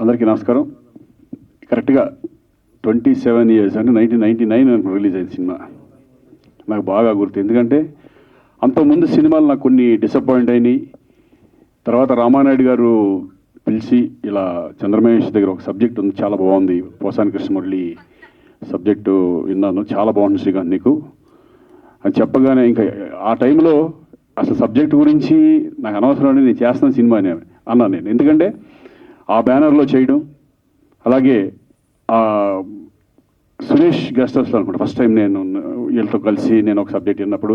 అందరికీ నమస్కారం. కరెక్ట్గా 27 years అంటే 1999 రిలీజ్ అయిన సినిమా నాకు బాగా గుర్తు. ఎందుకంటే అంతకుముందు సినిమాలు నాకు కొన్ని డిసప్పాయింట్ అయినాయి. తర్వాత రామానాయుడు గారు పిలిచి ఇలా చంద్రమహేష్ దగ్గర ఒక సబ్జెక్ట్ ఉంది, చాలా బాగుంది, పోసాని కృష్ణమురళి సబ్జెక్టు విన్నాను, చాలా బాగుంది శ్రీకాంత్ నీకు అని చెప్పగానే ఇంకా ఆ టైంలో అసలు సబ్జెక్ట్ గురించి నాకు అనవసరం అని నేను చేస్తున్న సినిమా అన్నాను నేను. ఎందుకంటే ఆ బ్యానర్లో చేయడం, అలాగే సురేష్ గెస్ట్ హౌస్లో అనుకుంటా ఫస్ట్ టైం నేను వీళ్ళతో కలిసి నేను ఒక సబ్జెక్ట్ విన్నప్పుడు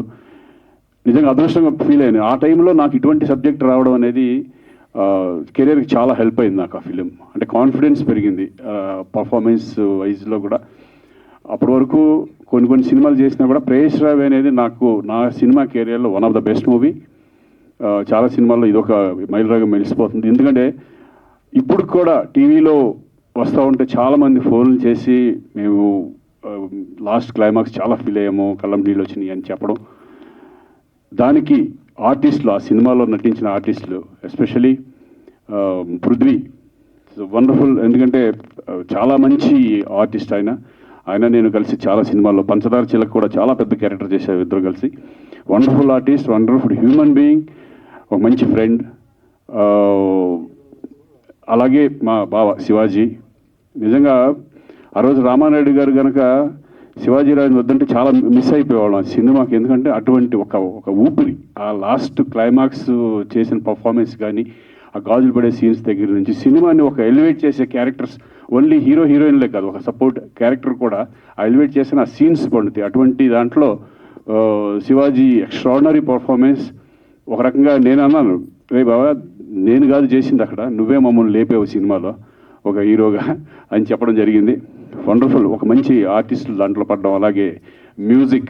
నిజంగా అదృష్టంగా ఫీల్ అయ్యాను. ఆ టైంలో నాకు ఇటువంటి సబ్జెక్ట్ రావడం అనేది కెరీర్కి చాలా హెల్ప్ అయింది నాకు. ఆ ఫిలిం అంటే కాన్ఫిడెన్స్ పెరిగింది పర్ఫార్మెన్స్ వైజ్లో కూడా. అప్పటి వరకు కొన్ని సినిమాలు చేసినా కూడా ప్రేయస్ రావి అనేది నాకు నా సినిమా కెరియర్లో one of the best movie. చాలా సినిమాల్లో ఇదొక మైలురాగా మెలిసిపోతుంది. ఎందుకంటే ఇప్పుడు కూడా టీవీలో వస్తూ ఉంటే చాలామంది ఫోన్లు చేసి మేము లాస్ట్ క్లైమాక్స్ చాలా ఫీల్ అయ్యాము, కళ్ళం నీళ్ళు వచ్చినాయి అని చెప్పడం. దానికి ఆర్టిస్టులు, ఆ సినిమాలో నటించిన ఆర్టిస్టులు ఎస్పెషలీ పృథ్వీ వండర్ఫుల్. ఎందుకంటే చాలా మంచి ఆర్టిస్ట్ ఆయన నేను కలిసి చాలా సినిమాల్లో పంచదార చిలక కూడా చాలా పెద్ద క్యారెక్టర్ చేశారు ఇద్దరు కలిసి. Wonderful artist, wonderful human being, ఒక మంచి ఫ్రెండ్. అలాగే మా బావ శివాజీ. నిజంగా ఆ రోజు రామానాయుడు గారు కనుక శివాజీరాజు వద్దంటే చాలా మిస్ అయిపోయేవాళ్ళం ఆ సినిమాకి. ఎందుకంటే అటువంటి ఒక ఊపిరి, ఆ లాస్ట్ క్లైమాక్స్ చేసిన పర్ఫార్మెన్స్ కానీ, ఆ గాజులు పడే సీన్స్ దగ్గర నుంచి సినిమాని ఒక ఎలివేట్ చేసే క్యారెక్టర్స్, ఓన్లీ హీరో హీరోయిన్లే కాదు, ఒక సపోర్ట్ క్యారెక్టర్ కూడా ఆ ఎలివేట్ చేసిన ఆ సీన్స్ పండుతాయి. అటువంటి దాంట్లో శివాజీ ఎక్స్ట్రాడినరీ పర్ఫార్మెన్స్. ఒక రకంగా నేను అన్నాను, రే బాబా నేను కాదు చేసింది అక్కడ, నువ్వే మమ్మల్ని లేపేవు సినిమాలో ఒక హీరోగా అని చెప్పడం జరిగింది. వండర్ఫుల్, ఒక మంచి ఆర్టిస్టులు దాంట్లో పడడం. అలాగే మ్యూజిక్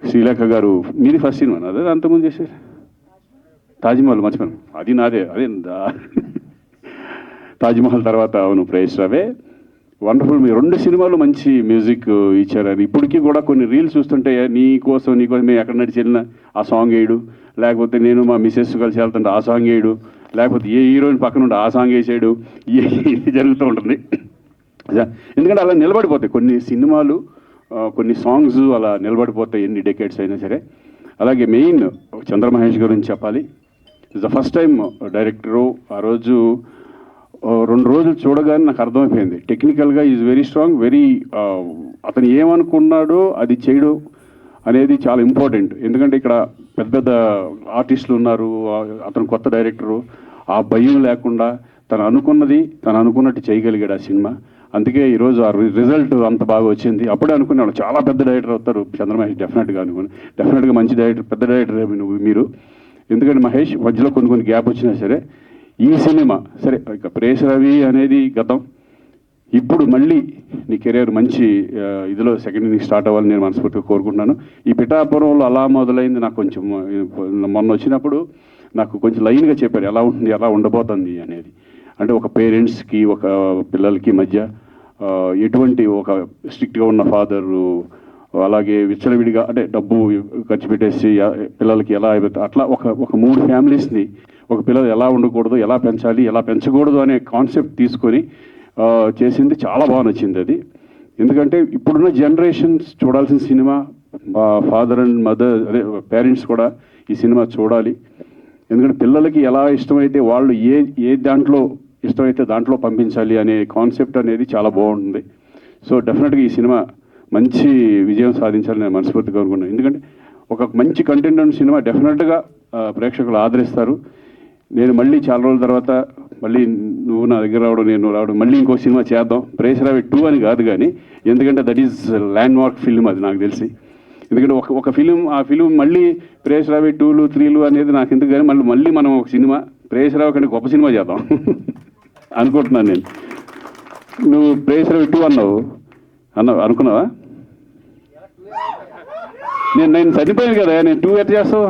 శ్రీలేఖ గారు, మీది ఫస్ట్ సినిమా అదే అంతకుముందు చేశారు తాజ్మహల్, మర్చిపోయాను అది నాదే, అదే తాజ్మహల్ తర్వాత అవును ప్రేయస్ రావే. వండర్ఫుల్, మీ 2 సినిమాలు మంచి మ్యూజిక్ ఇచ్చారని. ఇప్పటికీ కూడా కొన్ని రీల్స్ చూస్తుంటే నీకోసం మేము ఎక్కడ నడిచి వెళ్ళినా ఆ సాంగ్ వేయడు, లేకపోతే నేను మా మిసెస్ కలిసి వెళ్తుంటే ఆ సాంగ్ వేయడు, లేకపోతే ఏ హీరోయిన్ పక్కన ఉంటే ఆ సాంగ్ వేసాడు, ఇది జరుగుతూ ఉంటుంది. ఎందుకంటే అలా నిలబడిపోతాయి కొన్ని సినిమాలు, కొన్ని సాంగ్స్ అలా నిలబడిపోతాయి ఎన్ని డెకేడ్స్ అయినా సరే. అలాగే మెయిన్ చంద్రమహేష్ గురించి చెప్పాలి. It's the first time director. ఆ రోజు 2 రోజులు చూడగానే నాకు అర్థమైపోయింది, టెక్నికల్గా ఈజ్ వెరీ స్ట్రాంగ్, అతను ఏమనుకున్నాడో అది చేయడం అనేది చాలా ఇంపార్టెంట్. ఎందుకంటే ఇక్కడ పెద్ద పెద్ద ఆర్టిస్టులు ఉన్నారు, అతను కొత్త డైరెక్టరు, ఆ భయం లేకుండా తను అనుకున్నట్టు చేయగలిగాడు ఆ సినిమా. అందుకే ఈరోజు ఆ రిజల్ట్ అంత బాగా వచ్చింది. అప్పుడే అనుకున్నాడు చాలా పెద్ద డైరెక్టర్ అవుతారు చంద్రమహేష్, డెఫినెట్గా మంచి డైరెక్టర్, పెద్ద డైరెక్టర్ మీరు. ఎందుకంటే మహేష్ మధ్యలో కొన్ని గ్యాప్ వచ్చినా సరే ఈ సినిమా సరే, ఇక ప్రేయస్ రావి అనేది గతం, ఇప్పుడు మళ్ళీ నీ కెరీర్ మంచి ఇదిలో సెకండ్ ఇన్నింగ్ స్టార్ట్ అవ్వాలని నేను మనస్ఫూర్తిగా కోరుకుంటున్నాను. ఈ పిఠాపురంలో అలా మొదలైంది నాకు కొంచెం మొన్న వచ్చినప్పుడు నాకు కొంచెం లైన్గా చెప్పారు ఎలా ఉంటుంది, ఎలా ఉండబోతుంది అనేది. అంటే ఒక పేరెంట్స్కి ఒక పిల్లలకి మధ్య ఎటువంటి ఒక స్ట్రిక్ట్గా ఉన్న ఫాదరు, అలాగే విచ్చలవిడిగా అంటే డబ్బు ఖర్చు పెట్టేసి పిల్లలకి ఎలా అయిపోతుంది, అట్లా ఒక 3 ఫ్యామిలీస్ని ఒక పిల్లలు ఎలా ఉండకూడదు, ఎలా పెంచాలి, ఎలా పెంచకూడదు అనే కాన్సెప్ట్ తీసుకొని చేసింది. చాలా బాగా నచ్చింది అది. ఎందుకంటే ఇప్పుడున్న జనరేషన్స్ చూడాల్సిన సినిమా, ఫాదర్ అండ్ మదర్ అదే పేరెంట్స్ కూడా ఈ సినిమా చూడాలి. ఎందుకంటే పిల్లలకి ఎలా ఇష్టమైతే వాళ్ళు ఏ దాంట్లో ఇష్టమైతే దాంట్లో పంపించాలి అనే కాన్సెప్ట్ అనేది చాలా బాగుంటుంది. సో డెఫినెట్గా ఈ సినిమా మంచి విజయం సాధించాలని నేను మనస్ఫూర్తిగా కోరుకున్నాను. ఎందుకంటే ఒక మంచి కంటెంట్ ఉన్న సినిమా డెఫినెట్గా ప్రేక్షకులు ఆదరిస్తారు. నేను మళ్ళీ చాలా రోజుల తర్వాత మళ్ళీ నువ్వు నా దగ్గర రావడం, నేను రావడం, మళ్ళీ ఇంకో సినిమా చేద్దాం, ప్రేయస్ రావి 2 అని కాదు కానీ, ఎందుకంటే that is land mark film అది నాకు తెలిసి. ఎందుకంటే ఒక ఫిలిం, ఆ ఫిలిం మళ్ళీ ప్రేయస్ రావి 2లు 3లు అనేది నాకు ఎందుకు కానీ మళ్ళీ మనం ఒక సినిమా ప్రేయస్ రావి కంటే గొప్ప సినిమా చేద్దాం అనుకుంటున్నాను నేను. నువ్వు ప్రేయస్ రావి 2 అనుకున్నావా? నేను చనిపోయాను కదా, నేను 2 ఎట్లా చేస్తావు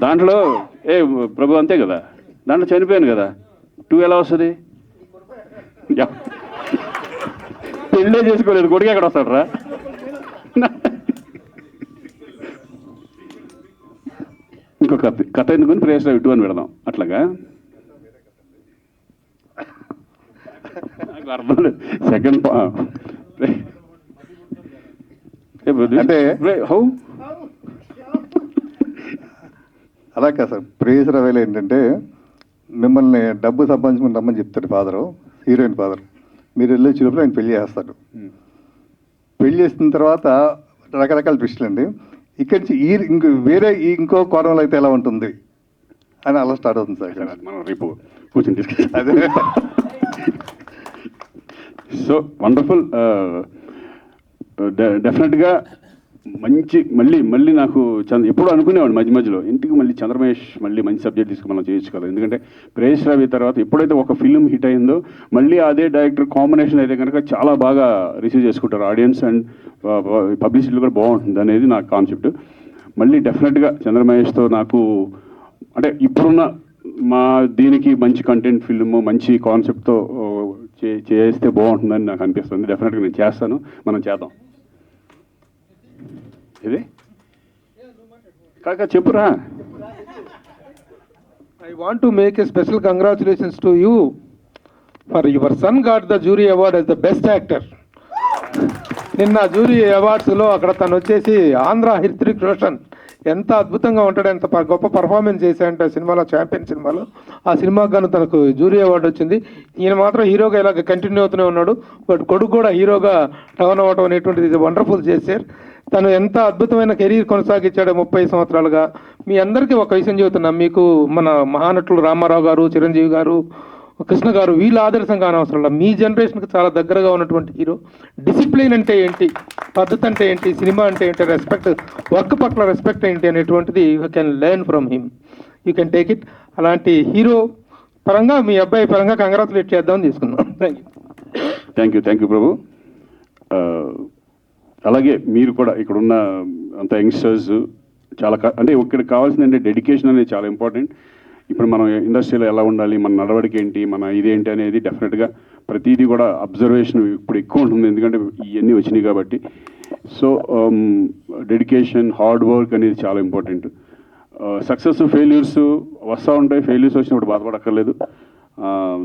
దాంట్లో? ప్రభు అంతే కదా, దాంట్లో చనిపోయాను కదా, 2 ఎలా వస్తుంది? పెళ్ళే చేసుకోలేదు, కొడుకు ఎక్కడ వస్తాడు రా? ఇంకొక కథ ఎందుకుని ప్రేయస్ రావి 2 అని పెడదాం అట్లాగా. అర్థం లేదు సెకండ్ అంటే హౌ అలా కాదు సార్. ప్రేయస్ రవేలు ఏంటంటే మిమ్మల్ని డబ్బు సంపాదించుకుని రమ్మని చెప్తాడు ఫాదరు, హీరోయిన్ ఫాదర్. మీరు వెళ్ళే చూపులో ఆయన పెళ్లి చేస్తాడు. పెళ్లి చేసిన తర్వాత రకరకాల ట్విస్టులు అండి. ఇక్కడి నుంచి ఇంకో కోణంలో అయితే ఎలా ఉంటుంది అని అలా స్టార్ట్ అవుతుంది సార్. మనం రేపు కూర్చొని డిస్కస్. అదే సో వండర్ఫుల్. డెఫినెట్గా మంచి మళ్ళీ నాకు ఎప్పుడు అనుకునేవాడు మధ్య మధ్యలో ఇంటికి మళ్ళీ చంద్రమహేష్ మళ్ళీ మంచి సబ్జెక్ట్ తీసుకుని మనం చేయొచ్చు కదా. ఎందుకంటే ప్రేయస్ రవి తర్వాత ఎప్పుడైతే ఒక ఫిల్మ్ హిట్ అయిందో మళ్ళీ అదే డైరెక్టర్ కాంబినేషన్ అయితే కనుక చాలా బాగా రిసీవ్ చేసుకుంటారు ఆడియన్స్ అండ్ పబ్లిసిటీ కూడా బాగుంటుంది అనేది నా కాన్సెప్ట్. మళ్ళీ డెఫినెట్గా చంద్రమహేష్తో నాకు అంటే ఇప్పుడున్న మా దీనికి మంచి కంటెంట్ ఫిల్మ్ మంచి కాన్సెప్ట్తో చేస్తే బాగుంటుందని నాకు అనిపిస్తుంది. డెఫినెట్గా నేను చేస్తాను, మనం చేద్దాం. ఇది కాక చెప్పురా. I want to make a special congratulations to you for your son got the jury award as the best actor. నిన్న జ్యూరీ అవార్డ్స్లో అక్కడ తను వచ్చేసి ఆంధ్ర హృతిక్ రోషన్ ఎంత అద్భుతంగా ఉంటాడు, ఎంత గొప్ప పర్ఫార్మెన్స్ చేశాడంటే సినిమాలో, ఛాంపియన్ సినిమాలో. ఆ సినిమాకు గాను తనకు జ్యూరీ అవార్డు వచ్చింది. ఈయన మాత్రం హీరోగా ఇలాగ కంటిన్యూ అవుతూనే ఉన్నాడు. బట్ కొడుకు కూడా హీరోగా టర్న్ అవ్వడం అనేటువంటిది వండర్ఫుల్ చేశారు. తను ఎంత అద్భుతమైన కెరీర్ కొనసాగించాడు 30 సంవత్సరాలుగా. మీ అందరికీ ఒక విషయం చెబుతున్నాం, మీకు మన మహానటులు రామారావు గారు, చిరంజీవి గారు, కృష్ణ గారు వీళ్ళ ఆదర్శం కానవసరం లేదు. మీ జనరేషన్కి చాలా దగ్గరగా ఉన్నటువంటి హీరో. డిసిప్లిన్ అంటే ఏంటి, పద్ధతి అంటే ఏంటి, సినిమా అంటే ఏంటి, రెస్పెక్ట్, వర్క్ పట్ల రెస్పెక్ట్ ఏంటి అనేటువంటిది you can learn from him, you can take it. అలాంటి హీరో పరంగా మీ అబ్బాయి పరంగా కంగ్రాచులేట్ చేద్దామని తీసుకున్నాం. థ్యాంక్ యూ ప్రభు. అలాగే మీరు కూడా ఇక్కడున్న అంత యంగ్స్టర్స్ చాలా అంటే ఇక్కడికి కావాల్సింది అంటే డెడికేషన్ అనేది చాలా ఇంపార్టెంట్. ఇప్పుడు మనం ఇండస్ట్రీలో ఎలా ఉండాలి, మన నడవడికి ఏంటి, మన ఇదేంటి అనేది డెఫినెట్గా ప్రతిదీ కూడా అబ్జర్వేషన్ ఇప్పుడు ఎక్కువ ఉంటుంది, ఎందుకంటే ఇవన్నీ వచ్చినాయి కాబట్టి. సో డెడికేషన్, హార్డ్ వర్క్ అనేది చాలా ఇంపార్టెంట్. సక్సెస్ ఫెయిల్యూర్స్ వస్తూ ఉంటాయి, ఫెయిల్యూర్స్ వచ్చినప్పుడు బాధపడక్కర్లేదు.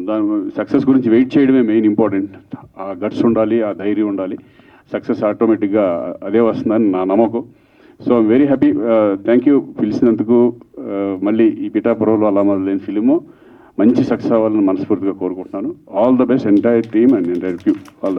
దాని సక్సెస్ గురించి వెయిట్ చేయడమే మెయిన్ ఇంపార్టెంట్. ఆ గట్స్ ఉండాలి, ఆ ధైర్యం ఉండాలి. సక్సెస్ ఆటోమేటిక్గా అదే వస్తుందని నా నమ్మకం. So I'm very happy. Thank you పిలిచినందుకు. మళ్ళీ ఈ పిఠాపురంలో అలా మొదలైన ఫిలిము మంచి సక్సెస్ అవ్వాలని మనస్ఫూర్తిగా కోరుకుంటున్నాను. All the best entire team and entire crew. All